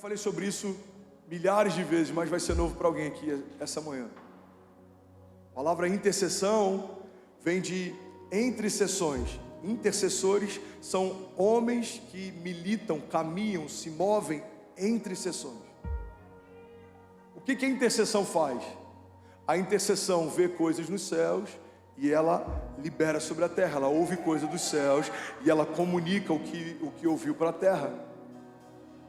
falei sobre isso milhares de vezes, mas vai ser novo para alguém aqui essa manhã. A palavra intercessão vem de entre sessões. Intercessores são homens que militam, caminham, se movem entre sessões. O que a intercessão faz? A intercessão vê coisas nos céus e ela libera sobre a terra. Ela ouve coisas dos céus e ela comunica o que ouviu para a terra.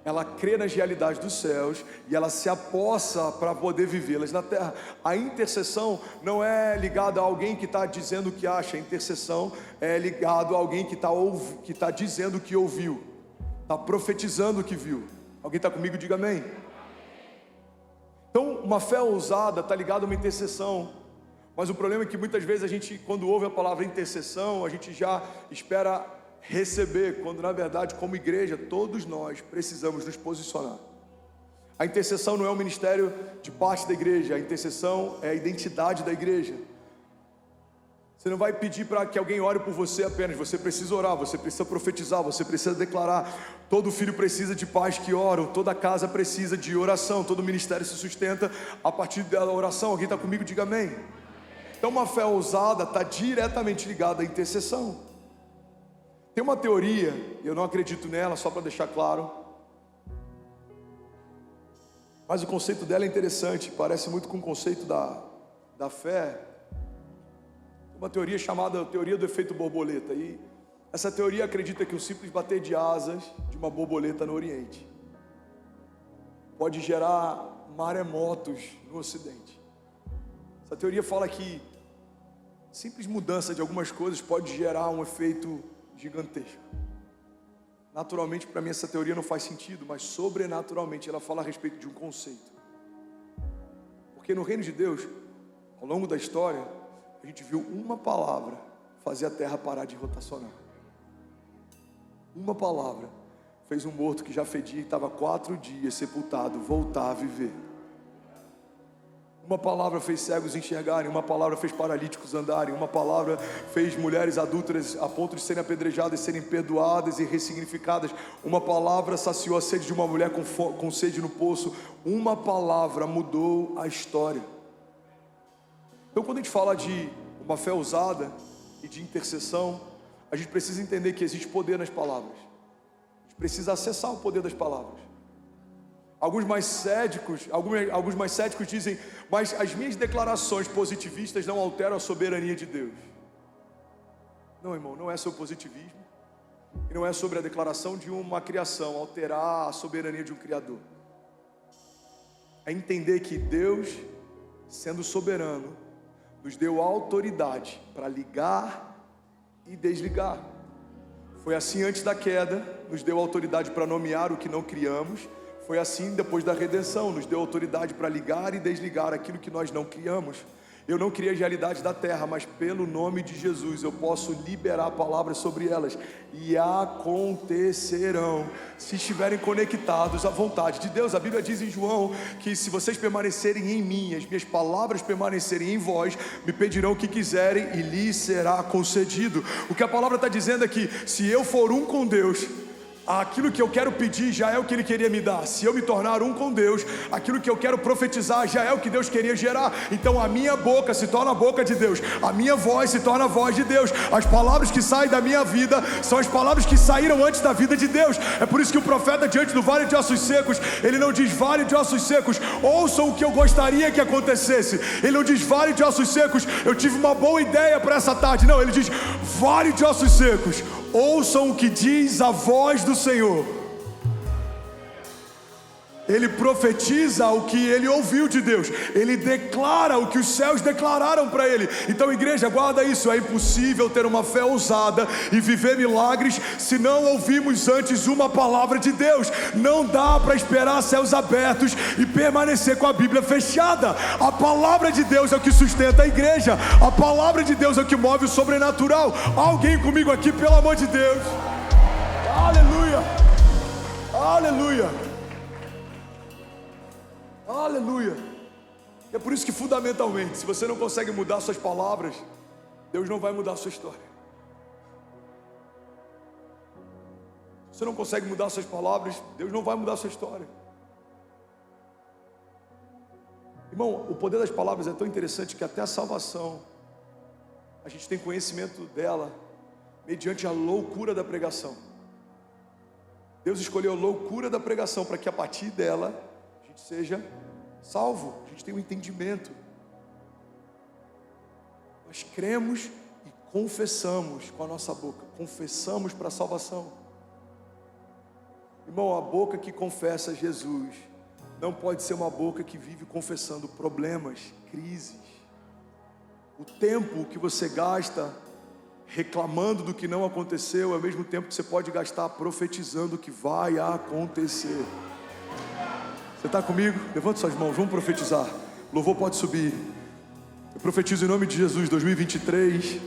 Ela crê nas realidades dos céus e ela se apossa para poder vivê-las na terra. A intercessão não é ligada a alguém que está dizendo o que acha. A intercessão é ligada a alguém que está dizendo o que ouviu, está profetizando o que viu. Alguém está comigo? Diga amém. Então, uma fé ousada está ligada a uma intercessão. Mas o problema é que muitas vezes a gente, quando ouve a palavra intercessão, a gente já espera receber, quando na verdade, como igreja, todos nós precisamos nos posicionar. A intercessão não é um ministério de parte da igreja, a intercessão é a identidade da igreja. Você não vai pedir para que alguém ore por você apenas, você precisa orar, você precisa profetizar, você precisa declarar. Todo filho precisa de pais que oram, toda casa precisa de oração, todo ministério se sustenta a partir da oração. Alguém está comigo? Diga amém. Então uma fé ousada está diretamente ligada à intercessão. Tem uma teoria, eu não acredito nela, só para deixar claro, mas o conceito dela é interessante, parece muito com o conceito da fé. Uma teoria chamada teoria do efeito borboleta, e essa teoria acredita que o simples bater de asas de uma borboleta no Oriente pode gerar maremotos no Ocidente. Essa teoria fala que simples mudança de algumas coisas pode gerar um efeito gigantesco. Naturalmente, para mim, essa teoria não faz sentido, mas sobrenaturalmente ela fala a respeito de um conceito. Porque no reino de Deus, ao longo da história, a gente viu uma palavra fazer a terra parar de rotacionar. Uma palavra fez um morto que já fedia e estava 4 dias sepultado voltar a viver. Uma palavra fez cegos enxergarem, uma palavra fez paralíticos andarem, uma palavra fez mulheres adúlteras a ponto de serem apedrejadas, serem perdoadas e ressignificadas. Uma palavra saciou a sede de uma mulher com sede no poço. Uma palavra mudou a história. Então, quando a gente fala de uma fé ousada e de intercessão, a gente precisa entender que existe poder nas palavras. A gente precisa acessar o poder das palavras. Alguns mais céticos dizem, mas as minhas declarações positivistas não alteram a soberania de Deus. Não, irmão, não é sobre positivismo, e não é sobre a declaração de uma criação alterar a soberania de um Criador. É entender que Deus, sendo soberano, nos deu autoridade para ligar e desligar. Foi assim antes da queda, nos deu autoridade para nomear o que não criamos. Foi assim depois da redenção, nos deu autoridade para ligar e desligar aquilo que nós não criamos. Eu não criei as realidades da terra, mas pelo nome de Jesus eu posso liberar palavras sobre elas, e acontecerão, se estiverem conectados à vontade de Deus. A Bíblia diz em João que se vocês permanecerem em mim, as minhas palavras permanecerem em vós, me pedirão o que quiserem e lhes será concedido. O que a palavra está dizendo é que se eu for um com Deus, aquilo que eu quero pedir já é o que Ele queria me dar. Se eu me tornar um com Deus, aquilo que eu quero profetizar já é o que Deus queria gerar. Então a minha boca se torna a boca de Deus, a minha voz se torna a voz de Deus. As palavras que saem da minha vida são as palavras que saíram antes da vida de Deus. É por isso que o profeta, diante do vale de ossos secos, ele não diz vale de ossos secos, ouçam o que eu gostaria que acontecesse. Ele não diz vale de ossos secos, eu tive uma boa ideia para essa tarde. Não, ele diz vale de ossos secos, ouçam o que diz a voz do Senhor. Ele profetiza o que ele ouviu de Deus, ele declara o que os céus declararam para ele. Então, igreja, guarda isso. É impossível ter uma fé ousada e viver milagres se não ouvirmos antes uma palavra de Deus. Não dá para esperar céus abertos e permanecer com a Bíblia fechada. A palavra de Deus é o que sustenta a igreja, a palavra de Deus é o que move o sobrenatural. Alguém comigo aqui, pelo amor de Deus? Aleluia, aleluia, aleluia. É por isso que, fundamentalmente, se você não consegue mudar suas palavras, Deus não vai mudar a sua história. Se você não consegue mudar suas palavras, Deus não vai mudar a sua história. Irmão, o poder das palavras é tão interessante que até a salvação, a gente tem conhecimento dela mediante a loucura da pregação. Deus escolheu a loucura da pregação para que a partir dela a gente seja salvo, a gente tenha um entendimento. Nós cremos e confessamos com a nossa boca, confessamos para a salvação. Irmão, a boca que confessa Jesus não pode ser uma boca que vive confessando problemas, crises. O tempo que você gasta reclamando do que não aconteceu é o mesmo tempo que você pode gastar profetizando o que vai acontecer. Você está comigo? Levanta suas mãos, vamos profetizar. O louvor pode subir. Eu profetizo em nome de Jesus, 2023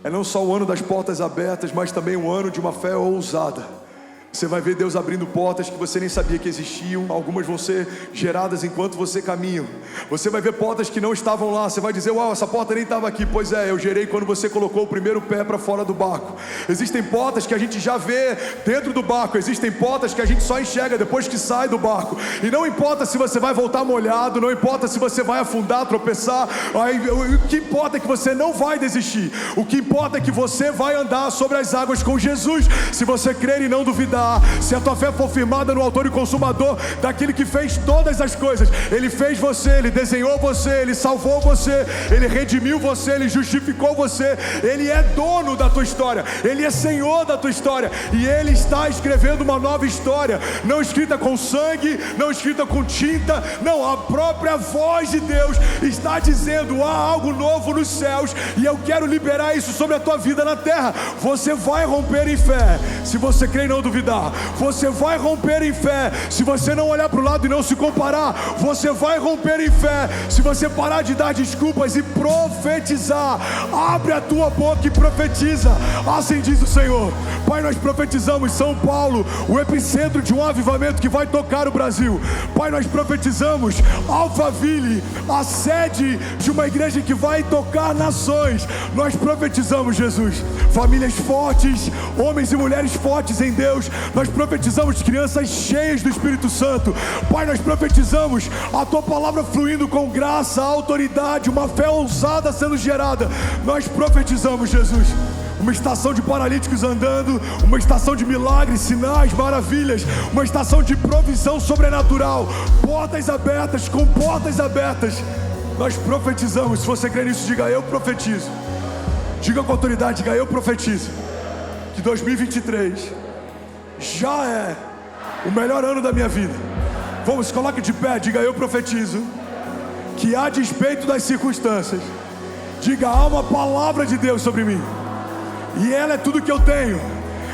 é não só o ano das portas abertas, mas também um ano de uma fé ousada. Você vai ver Deus abrindo portas que você nem sabia que existiam. Algumas vão ser geradas enquanto você caminha. Você vai ver portas que não estavam lá. Você vai dizer, uau, essa porta nem estava aqui. Pois é, eu gerei quando você colocou o primeiro pé para fora do barco. Existem portas que a gente já vê dentro do barco. Existem portas que a gente só enxerga depois que sai do barco. E não importa se você vai voltar molhado, não importa se você vai afundar, tropeçar. O que importa é que você não vai desistir. O que importa é que você vai andar sobre as águas com Jesus. Se você crer e não duvidar, se a tua fé for firmada no autor e consumador daquele que fez todas as coisas. Ele fez você, Ele desenhou você, Ele salvou você, Ele redimiu você, Ele justificou você. Ele é dono da tua história, Ele é Senhor da tua história, e Ele está escrevendo uma nova história, não escrita com sangue, não escrita com tinta, não, a própria voz de Deus está dizendo, há algo novo nos céus, e eu quero liberar isso sobre a tua vida na terra. Você vai romper em fé, se você crer e não duvidar. Você vai romper em fé se você não olhar para o lado e não se comparar. Você vai romper em fé se você parar de dar desculpas e profetizar. Abre a tua boca e profetiza. Assim diz o Senhor. Pai, nós profetizamos São Paulo, o epicentro de um avivamento que vai tocar o Brasil. Pai, nós profetizamos Alphaville, a sede de uma igreja que vai tocar nações. Nós profetizamos, Jesus, famílias fortes, homens e mulheres fortes em Deus. Nós profetizamos crianças cheias do Espírito Santo. Pai, nós profetizamos a tua palavra fluindo com graça, autoridade, uma fé ousada sendo gerada. Nós profetizamos, Jesus, uma estação de paralíticos andando, uma estação de milagres, sinais, maravilhas, uma estação de provisão sobrenatural, portas abertas, com portas abertas. Nós profetizamos. Se você crê nisso, diga, eu profetizo. Diga com autoridade, diga, eu profetizo que 2023 já é o melhor ano da minha vida. Vamos, coloque de pé, diga, eu profetizo que a despeito das circunstâncias, diga, há uma palavra de Deus sobre mim, e ela é tudo que eu tenho,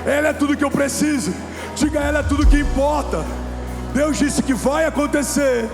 ela é tudo que eu preciso. Diga, ela é tudo que importa. Deus disse que vai acontecer.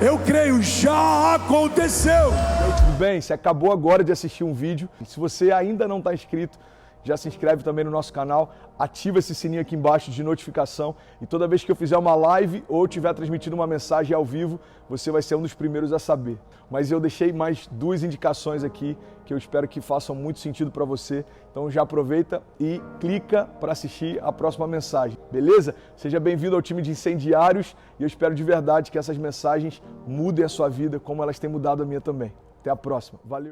Eu creio, já aconteceu. Tudo bem? Você acabou agora de assistir um vídeo. Se você ainda não está inscrito, já se inscreve também no nosso canal, ativa esse sininho aqui embaixo de notificação, e toda vez que eu fizer uma live ou estiver transmitindo uma mensagem ao vivo, você vai ser um dos primeiros a saber. Mas eu deixei mais 2 indicações aqui que eu espero que façam muito sentido para você. Então já aproveita e clica para assistir a próxima mensagem, beleza? Seja bem-vindo ao time de incendiários, e eu espero de verdade que essas mensagens mudem a sua vida como elas têm mudado a minha também. Até a próxima. Valeu!